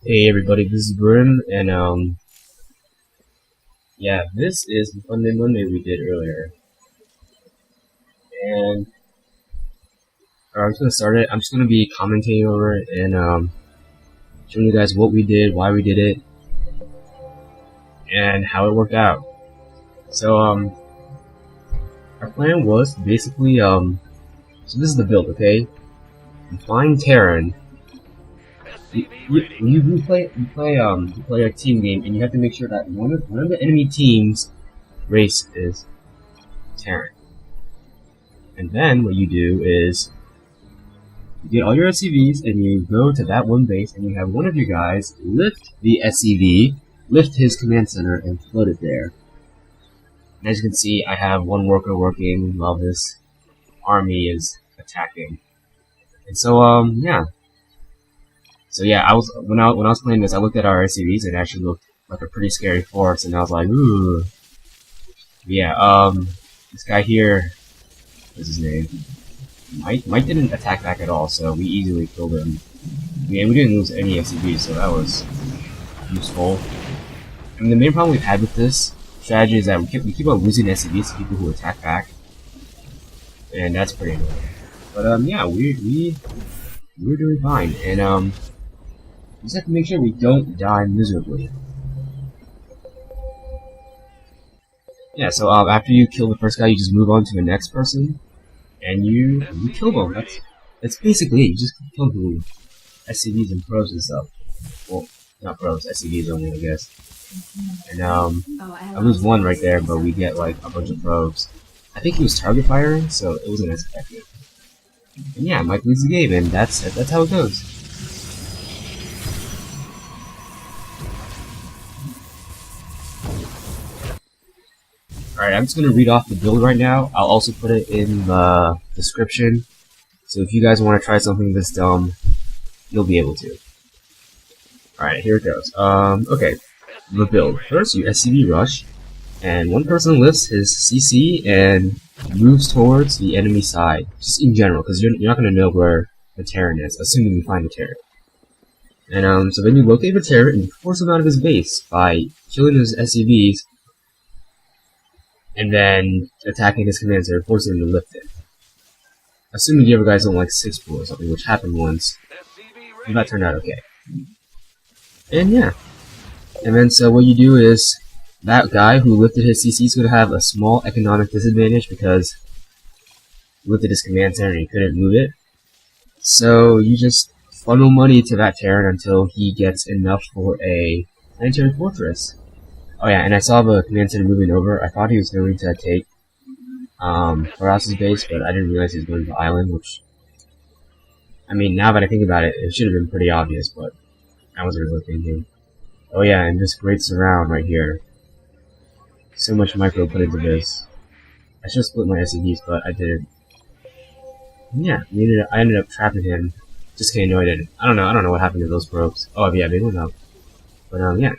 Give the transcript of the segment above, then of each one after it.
Hey everybody, this is Brim, and yeah, this is the Funday Monday we did earlier. And I'm just gonna start it. I'm just gonna be commentating over it and showing you guys what we did, why we did it, and how it worked out. So our plan was basically so this is the build, okay? You find Terran. You play a team game, and you have to make sure that one of the enemy team's race is Terran. And then what you do is you get all your SCVs and you go to that one base and you have one of your guys lift the SCV, lift his command center, and float it there. And as you can see, I have one worker working while this army is attacking. And so yeah. So yeah, when I was playing this, I looked at our SCVs and it actually looked like a pretty scary force, and I was like, ooh. Yeah, this guy here, what's his name? Mike didn't attack back at all, so we easily killed him. Yeah, we didn't lose any SCVs, so that was useful. I mean, the main problem we've had with this strategy is that we keep on losing SCVs to people who attack back, and that's pretty annoying. But yeah, we're doing fine, and we just have to make sure we don't die miserably. Yeah, so after you kill the first guy, you just move on to the next person, and you kill them. That's basically it. You just kill the SCVs and pros and stuff. Well, not pros, SCVs only, I guess. And I lose one right there, but we get like a bunch of probes. I think he was target firing, so it wasn't as effective. And yeah, Mike loses the game, and that's how it goes. Alright, I'm just going to read off the build right now. I'll also put it in the description. So if you guys want to try something this dumb, you'll be able to. Alright, here it goes. Okay. The build. First, you SCV rush, and one person lifts his CC and moves towards the enemy side. Just in general, because you're not going to know where the Terran is, assuming you find the Terran. And so then you locate the Terran and you force him out of his base by killing his SCVs, and then attacking his command center, forcing him to lift it. Assuming the other guys don't like 6 pool or something, which happened once. And that turned out okay. And yeah. And then so what you do is, that guy who lifted his CC is going to have a small economic disadvantage because he lifted his command center and he couldn't move it. So you just funnel money to that Terran until he gets enough for a Planetary Fortress. Oh yeah, and I saw the command center moving over. I thought he was going to take Protoss's base, but I didn't realize he was going to the island, which, I mean, now that I think about it, it should have been pretty obvious, but I wasn't really thinking. Oh yeah, and this great surround right here. So much micro put into this. I should have split my SCVs, but I didn't. Yeah, I ended up trapping him. Just getting annoyed. I don't know what happened to those probes. Oh yeah, they went up. But yeah.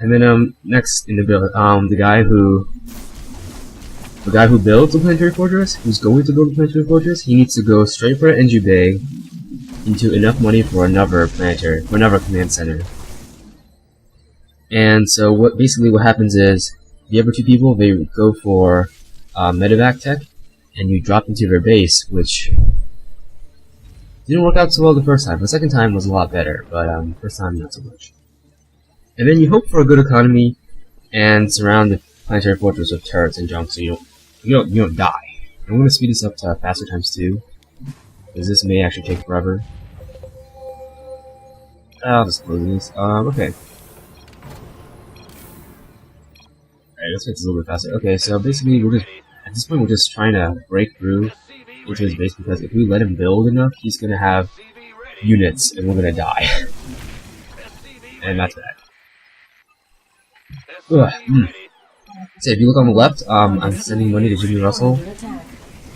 And then next in the build, the guy who builds the Planetary Fortress, who's going to build the Planetary Fortress, he needs to go straight for an NG bay into enough money for another command center. And so what happens is the other two people, they go for Medivac tech, and you drop into their base, which didn't work out so well the first time. The second time was a lot better, but first time not so much. And then you hope for a good economy and surround the Planetary Fortress with turrets and junk so you don't die. I'm going to speed this up to faster ×2, because this may actually take forever. I'll just close this. Okay. Alright, let's make this a little bit faster. Okay, so basically at this point we're just trying to break through into his base, because if we let him build enough, he's going to have units and we're going to die. And that's bad. So if you look on the left, I'm sending money to Jimmy Russell.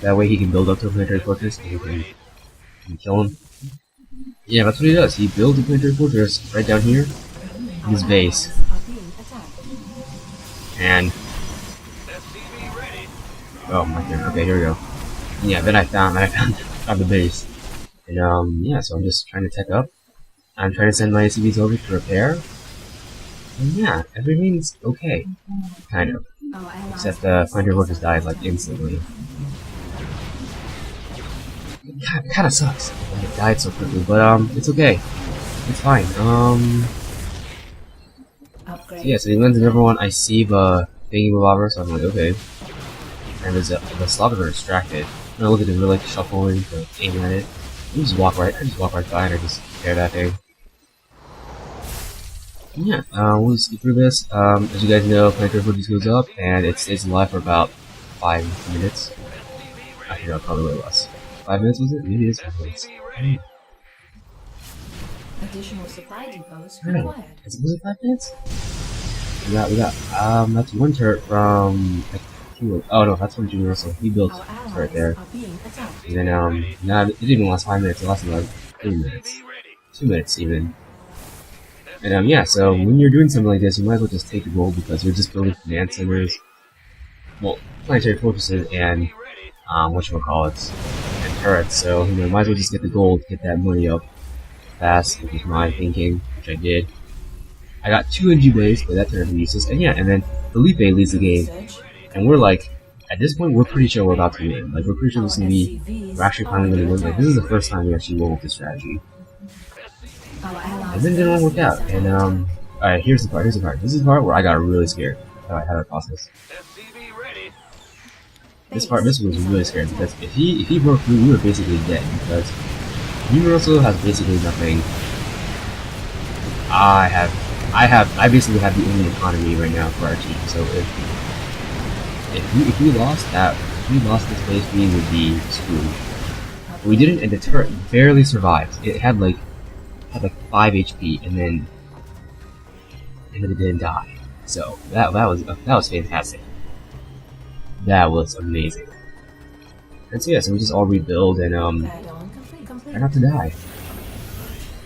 That way he can build up to a Planetary Fortress and we can kill him. Yeah, that's what he does. He builds a Planetary Fortress right down here in his base. And oh my god, okay, here we go. Yeah, then I found the base. And yeah, so I'm just trying to tech up. I'm trying to send my SCVs over to repair. And yeah, everything's okay. Kind of. Except the Planetary Fortress died like instantly. It kinda sucks when it died so quickly, but it's okay. It's fine. So yeah, so he lands in everyone. I see the thingy revolver, so I'm like, okay. And there's the Slavs are distracted. And I look at them, they're like shuffling, like aiming at it. I just walk right by and I just tear that thing. And yeah, we'll just get through this. As you guys know, Planetary Fortress goes up, and it stays alive for about 5 minutes. I think that probably way less. 5 minutes was it? Maybe it is 5 minutes. Additional supply depots required. Was it 5 minutes? We got, that's one turret from, oh no, that's from Junior Russell. He built it right there. And then, nah, it didn't even last 5 minutes, it lasted like 3 minutes. 2 minutes even. And, yeah, so when you're doing something like this, you might as well just take the gold because you're just building command centers, well, planetary fortresses and, whatchamacallits, and turrets. So, you know, might as well just get the gold, get that money up fast, which is my thinking, which I did. I got 2 NG bays, but that turned out useless. And yeah, and then Felipe leads the game. And we're like, at this point, we're pretty sure we're about to win. Like, we're pretty sure this is gonna be, we're actually finally gonna win. Like, this is the first time we actually won with this strategy. And then it didn't work out. And, alright, here's the part. This is the part where I got really scared. How I process. This was really scary because if he broke through, we were basically dead because Universal has basically nothing. I basically have the only economy right now for our team. So if we lost this base, we would be screwed. But we didn't, and the turret barely survived. It had like 5 HP, and then it didn't die. So that was fantastic. That was amazing. And so yeah, so we just all rebuild and try not to die.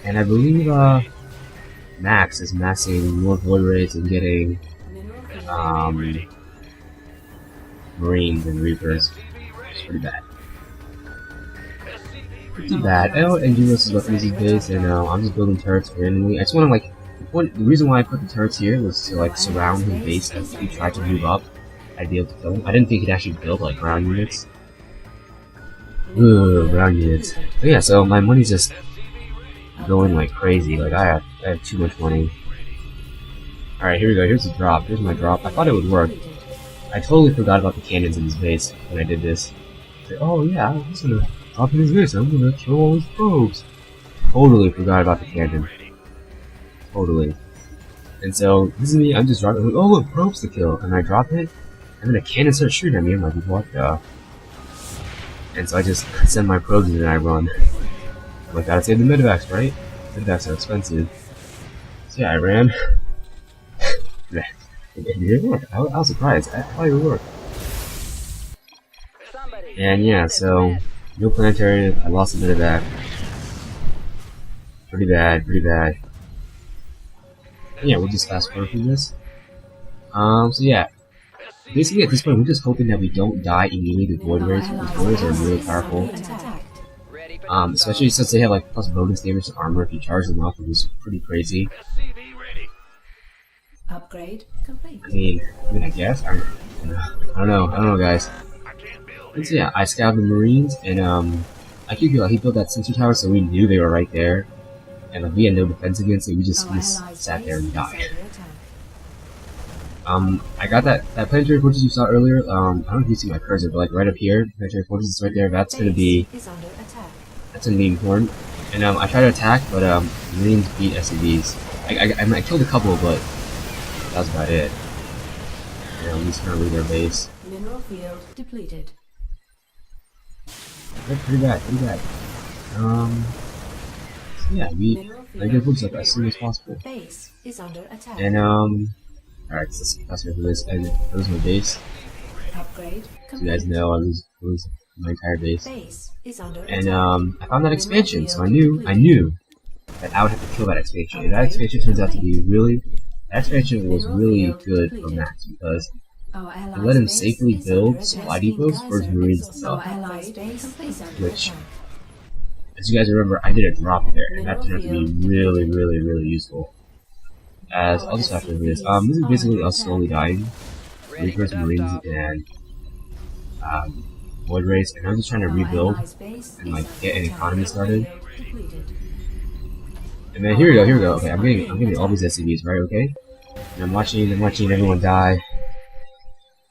And I believe Max is massing more void rays and getting Marines and Reapers. It's pretty bad. Pretty bad. Oh, and Julius is left his base, and I'm just building turrets randomly. I just want to like the reason why I put the turrets here was to like surround his base as he tried to move up. I'd be able to kill him. I didn't think he'd actually build like ground units. Ugh, ground units. But yeah, so my money's just going like crazy. Like I have too much money. Alright, here we go. Here's the drop. Here's my drop. I thought it would work. I totally forgot about the cannons in his base when I did this. Like, oh yeah, I'm just gonna drop in his base. I'm gonna kill all his probes. Totally forgot about the cannon. Totally. And so this is me. I'm just dropping. Like, oh look, probes to kill. And I drop it, and then a cannon starts shooting at me. I'm like, what the? And so I just send my probes in and I run. I'm like, gotta save the Medivacs, right? Medivacs are expensive. So yeah, I ran. It didn't work. I was surprised. I thought it would work. And yeah, so no planetary. I lost a bit of that. Pretty bad. And yeah, we'll just fast forward through this. So yeah, basically at this point, we're just hoping that we don't die immediately to void rays, because void rays are really powerful. Especially since they have like plus bonus damage to armor if you charge them up, which is pretty crazy. Upgrade complete. I mean, I guess I don't know, guys. And so yeah, I scouted the Marines, and IQQ, he built that sensor tower, so we knew they were right there, and like we had no defense against it. We just sat there and died. I got that planetary fortress you saw earlier. I don't know if you see my cursor, but like right up here, planetary fortress is right there. That's gonna be important. And I tried to attack, but Marines beat SCVs. I killed a couple, but that was about it. Yeah, at least currently their base. Mineral field depleted. Pretty bad. So yeah, we get foods like as soon as possible. Base is under attack. And alright, so let's pass over this, and there's my base. Upgrade So you guys know I lose my entire base. Base is under And I found that expansion, so I knew that I would have to kill that expansion. If that expansion turns out to be that expansion was really good for Max because it let him safely build supply depots for his Marines and stuff, which as you guys remember, I did a drop there, and that turned out to be really useful. As I'll just factor this. This is basically us slowly dying. Reapers, Marines, and Void Rays, and I'm just trying to rebuild and like get an economy started. And then here we go. Okay, I'm getting all these SCVs, right? Okay, and I'm watching everyone die.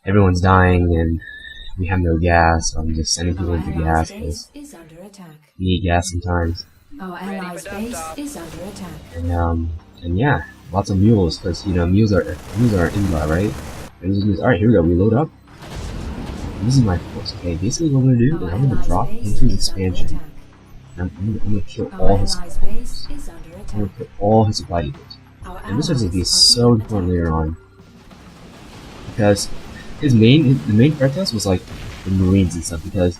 Everyone's dying, and we have no gas. So I'm just sending people into gas because we need gas sometimes. Our allies' base is under attack. And yeah, lots of mules because you know mules are inbar, right? All right, here we go. We load up. And this is my force. Okay, basically what I'm gonna do is I'm gonna drop into expansion. And I'm gonna kill all his supplies. I'm gonna kill all his supply depots. And this is gonna be so important later on because the main threat to us was like the Marines and stuff because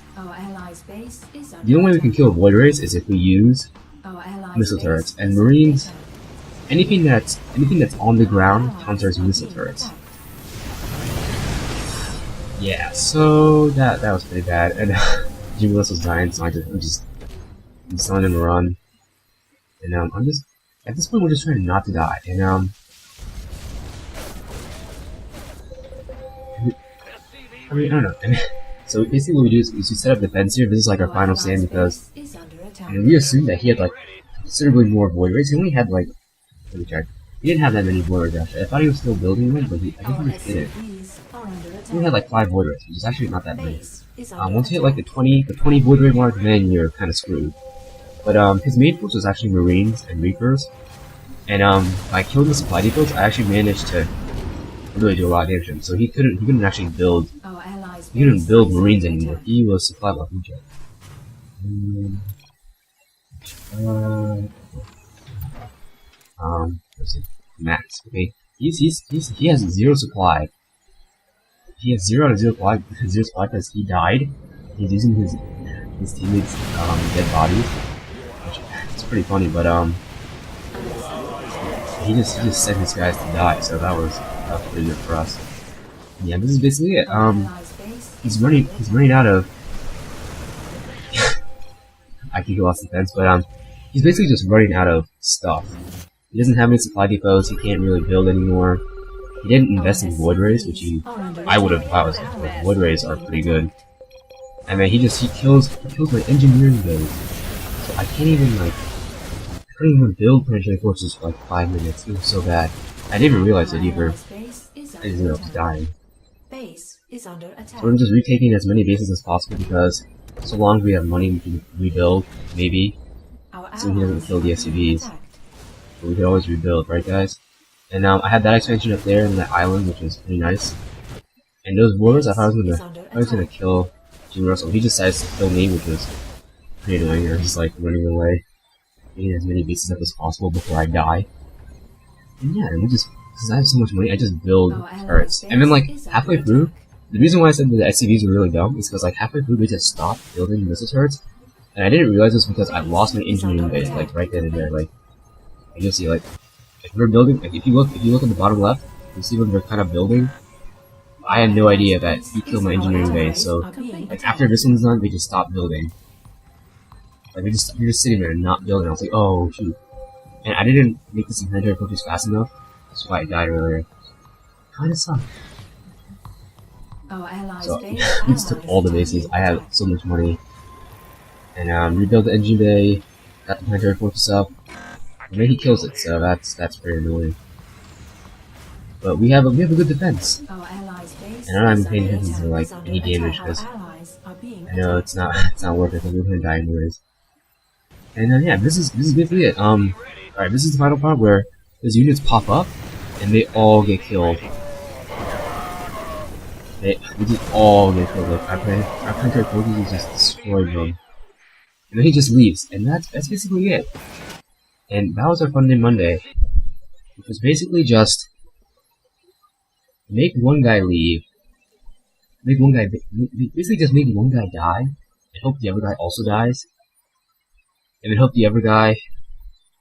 the only way we can kill Void Rays is if we use missile turrets and Marines. Anything that's on the ground counters missile turrets. Yeah, so that was pretty bad, and Jimmy was dying, so I'm just telling him to run, and I'm just at this point we're just trying not to die, and I mean I don't know, and so basically what we do is we set up defense here. This is like our final stand because we assumed that he had like considerably more Void Rays. He only had like, let me check. He didn't have that many Void Rays actually. I thought he was still building them, but I guess he just didn't. He only had like 5 Void Rays, which is actually not that many. Once you hit like the 20 Void Ray mark, then you're kind of screwed. But his main force was actually Marines and Reapers, and by killing the supply depots, I actually managed to really do a lot of damage to him. So he couldn't actually build. He couldn't build Marines anymore. He was supply locked. Let's see. Max. Okay, he has 0 supply. He has 0 out of 0 supply because he died. He's using his teammates' dead bodies, which it's pretty funny. But he just sent his guys to die, so that was pretty good for us. Yeah, this is basically it. He's running out of. I could go off defense, but he's basically just running out of stuff. He doesn't have any supply depots. He can't really build anymore. He didn't invest in Void Rays, which I would have if I was him. But Void Rays are pretty good. And then he kills my engineering base. So I couldn't even build Planetary Fortress for like 5 minutes. It was so bad. I didn't even realize it either. I just ended up dying. So I'm just retaking as many bases as possible because so long as we have money we can rebuild, maybe. So he doesn't kill the SCVs. But we can always rebuild, right guys? And I had that expansion up there in that island, which was pretty nice. And those warriors, I thought I was gonna kill Jimmy Russell. He decides to kill me, which was pretty annoying. I was just like running away, getting as many bases up as possible before I die. And yeah, since I have so much money, I just build turrets. And then like halfway through, the reason why I said that the SCVs were really dumb is because like halfway through they just stopped building missile turrets, and I didn't realize this because I lost my engineering base like right then and there. Like you'll see, like if we're building, like if you look at the bottom left, you see when they're kind of building. I had no idea that he killed my engineering base. So like after this one's done, they just stopped building. Like we're just sitting there and not building. I was like, oh shoot, and I didn't make this Planetary Fortress fast enough. That's why I died earlier. Kinda sucked. So we just took all the bases. I had so much money, and rebuilt the engine bay, got the Planetary Fortress up, and then he kills it. So that's pretty annoying. But we have a good defense, and I'm not even paying attention to like any damage because I know it's not worth it because we're gonna die anyways. And yeah, this is basically it. Alright, this is the final part where those units pop up and they all get killed. They just all get killed. Like our Planetary Fortress just destroyed them. And then he just leaves, and that's basically it. And that was our Funday Monday, which was basically just make one guy leave, basically just make one guy die, and hope the other guy also dies, and then hope the other guy,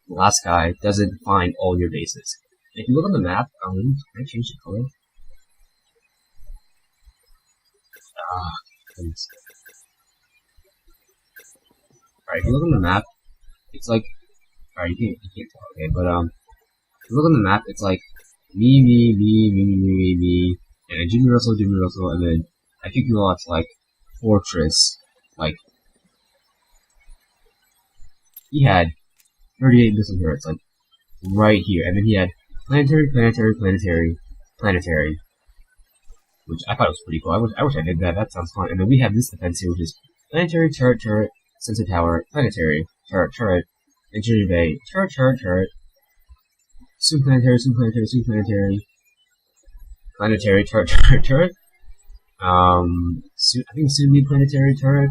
the last guy, doesn't find all your bases. And if you look on the map, can I change the color? Goodness. Alright, if you look on the map, it's like, alright, you can't tell, okay, but, if you look on the map, it's like, me, and then Jimmy Russell, and then I think you lost, like, Fortress, like, he had 38 missile turrets, like, right here, and then he had planetary, which I thought was pretty cool. I wish I did that. That sounds fun. And then we have this defense here, which is planetary, turret, sensor tower, planetary, turret, engineering bay, turret, soon planetary, planetary, turret. I think soon be planetary turret,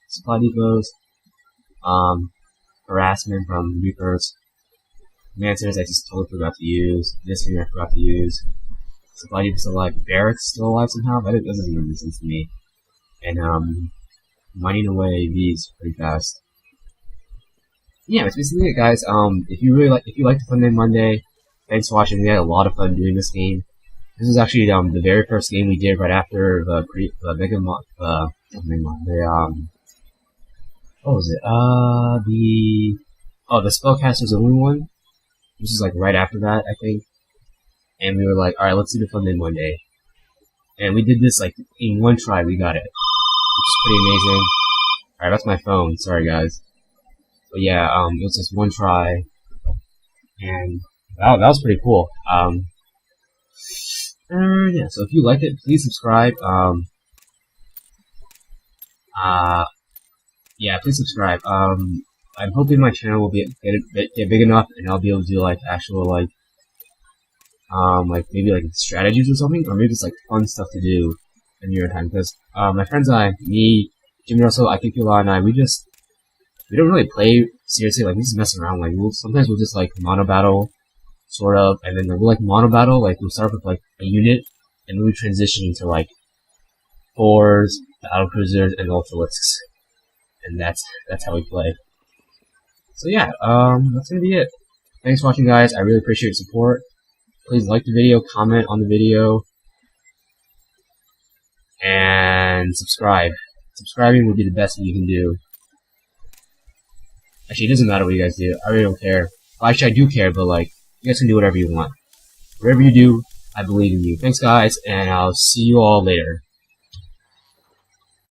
supply depots, harassment from Reapers, Mancers I just totally forgot to use, this thing I forgot to use, supply depots still alive, barracks still alive somehow, that doesn't even make sense to me, and mining away these pretty fast. Yeah, that's basically it, guys. If you liked Funday Monday, thanks for watching. We had a lot of fun doing this game. This was actually the very first game we did right after what was it? The Spellcaster's Only one. This is like right after that, I think. And we were like, alright, let's do the Funday Monday. And we did this like in one try, we got it. Which is pretty amazing. Alright, that's my phone, sorry guys. But yeah, it was just one try. And that was pretty cool. Yeah, so if you liked it, please subscribe. Yeah, please subscribe. I'm hoping my channel will get big enough, and I'll be able to do like actual like maybe like strategies or something, or maybe just like fun stuff to do in your time. Because my friends and I, me, Jimmy Russell, I think and I, we don't really play seriously. Like we just mess around. Like sometimes we'll just like mono battle, sort of, and then we'll like mono battle. Like we'll start with like a unit, and then we transition into like fours, battle cruisers, and ultralisks. And that's how we play. So yeah, that's gonna be it. Thanks for watching, guys. I really appreciate your support. Please like the video, comment on the video, and subscribe. Subscribing would be the best thing you can do. Actually, it doesn't matter what you guys do. I really don't care. Well, actually, I do care, but like, you guys can do whatever you want. Whatever you do, I believe in you. Thanks, guys, and I'll see you all later.